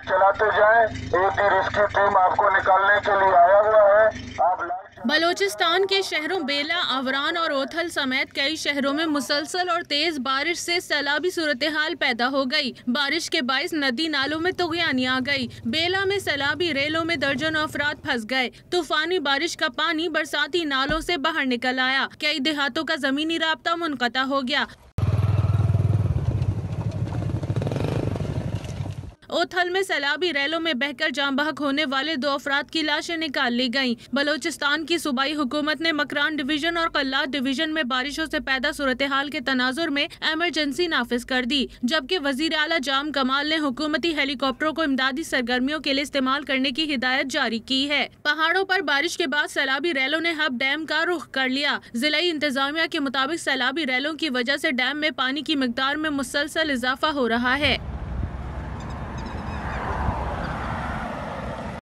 चलाते जाएं। एक ही रेस्क्यू टीम आपको निकालने के लिए आया हुआ है। आप बलूचिस्तान के शहरों बेला, अवरान और ओथल समेत कई शहरों में मुसलसल और तेज बारिश से सैलाबी सूरत हाल पैदा हो गई। बारिश के बाइस नदी नालों में तुगयानी आ गई। बेला में सैलाबी रेलों में दर्जनों अफराद फंस गए। तूफानी बारिश का पानी बरसाती नालों से बाहर निकल आया। कई देहातों का जमीनी राब्ता मुनक़ता हो गया। ओथल में सैलाबी रेलों में बहकर जान बहक होने वाले 2 अफराद की लाशें निकाल ली गईं। बलूचिस्तान की सूबाई हुकूमत ने मकरान डिवीजन और कल्लात डिवीजन में बारिशों से पैदा सूरत हाल के तनाजुर में एमरजेंसी नाफिज कर दी, जबकि वजीर आला जाम कमाल ने हुकूमती हेलीकॉप्टरों को इमदादी सरगर्मियों के लिए इस्तेमाल करने की हिदायत जारी की है। पहाड़ों पर बारिश के बाद सैलाबी रेलों ने हब डैम का रुख कर लिया। जिलाई इंतजामिया के मुताबिक सैलाबी रेलों की वजह से डैम में पानी की मिकदार में मुसलसल इजाफा हो रहा है।